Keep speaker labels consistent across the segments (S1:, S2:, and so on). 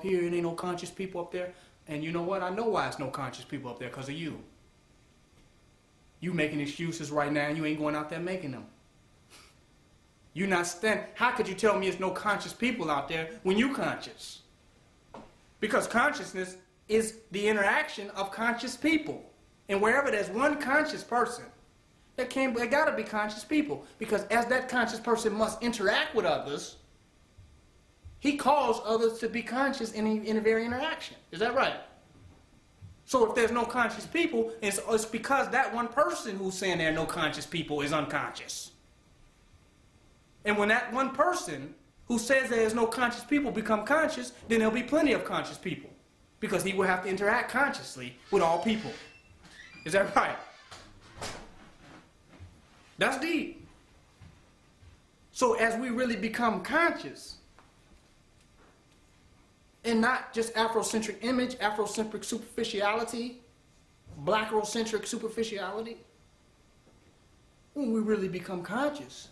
S1: here, it ain't no conscious people up there. And you know what? I know why it's no conscious people up there, because of you. You making excuses right now, and you ain't going out there making them. You not standing. How could you tell me there's no conscious people out there when you conscious? Because consciousness is the interaction of conscious people. And wherever there's one conscious person, there got to be conscious people. Because as that conscious person must interact with others, he calls others to be conscious in a very interaction. Is that right? So if there's no conscious people, it's because that one person who's saying there are no conscious people is unconscious. And when that one person who says there is no conscious people become conscious, then there'll be plenty of conscious people. Because he will have to interact consciously with all people. Is that right? That's deep. So as we really become conscious, and not just Afrocentric image, Afrocentric superficiality, Black-Eurocentric superficiality, when we really become conscious,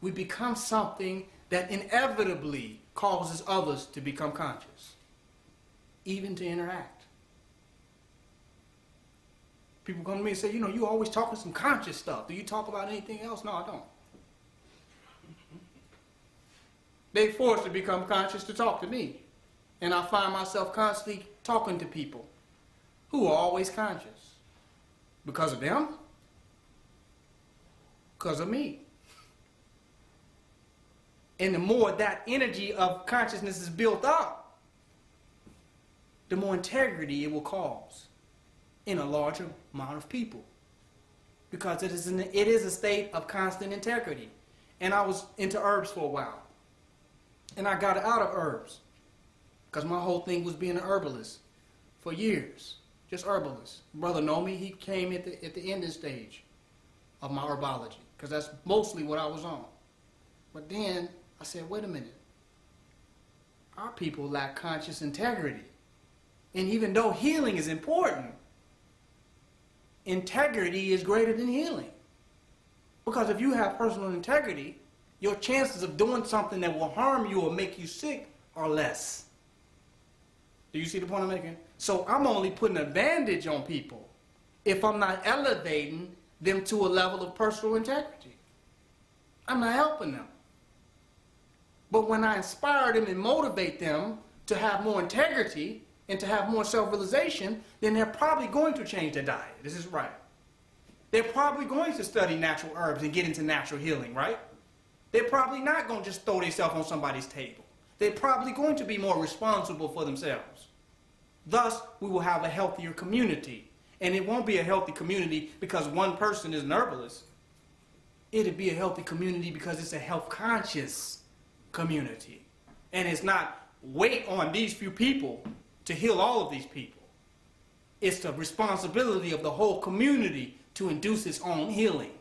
S1: we become something that inevitably causes others to become conscious, even to interact. People come to me and say, you know, you always talking some conscious stuff. Do you talk about anything else? No, I don't. They forced to become conscious to talk to me. And I find myself constantly talking to people who are always conscious. Because of them? Because of me. And the more that energy of consciousness is built up, the more integrity it will cause in a larger amount of people. Because it is a state of constant integrity. And I was into herbs for a while. And I got out of herbs. Because my whole thing was being an herbalist for years. Just herbalist. Brother Nomi, he came at the ending stage of my herbology. Because that's mostly what I was on. But then I said, wait a minute. Our people lack conscious integrity. And even though healing is important, integrity is greater than healing. Because if you have personal integrity, your chances of doing something that will harm you or make you sick are less. Do you see the point I'm making? So I'm only putting advantage on people if I'm not elevating them to a level of personal integrity. I'm not helping them. But when I inspire them and motivate them to have more integrity and to have more self-realization, then they're probably going to change their diet. This is right. They're probably going to study natural herbs and get into natural healing, right? They're probably not going to just throw themselves on somebody's table. They're probably going to be more responsible for themselves. Thus, we will have a healthier community. And it won't be a healthy community because one person is an herbalist. It'll be a healthy community because it's a health-conscious community. And it's not wait on these few people to heal all of these people. It's the responsibility of the whole community to induce its own healing.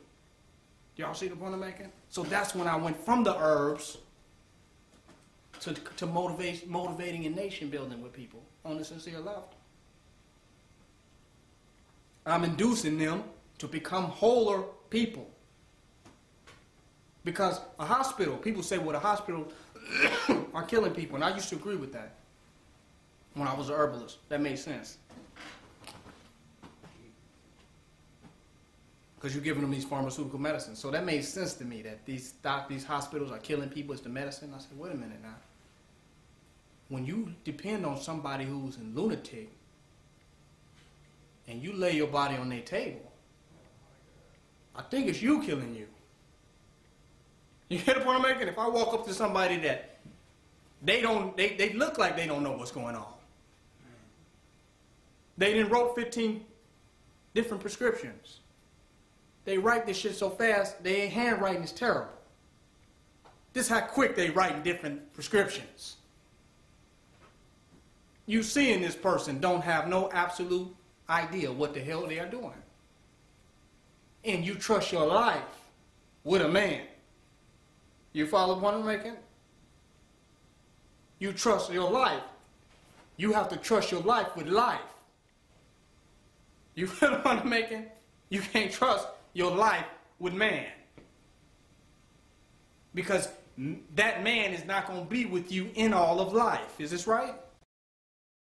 S1: Y'all see the point I'm making? So that's when I went from the herbs to motivating and nation building with people on the sincere left. I'm inducing them to become wholer people. Because a hospital, people say, well, the hospital are killing people. And I used to agree with that when I was a herbalist. That made sense. Because you're giving them these pharmaceutical medicines. So that made sense to me that these hospitals are killing people. It's the medicine. I said, wait a minute now. When you depend on somebody who's a lunatic and you lay your body on their table, I think it's you killing you. You get the point I'm making? If I walk up to somebody that they look like they don't know what's going on. They done wrote 15 different prescriptions. They write this shit so fast, their handwriting is terrible. This is how quick they write different prescriptions. You seeing this person don't have no absolute idea what the hell they are doing. And you trust your life with a man. You follow what I'm making? You trust your life. You have to trust your life with life. You feel what I'm making? You can't trust your life with man. Because that man is not going to be with you in all of life. Is this right?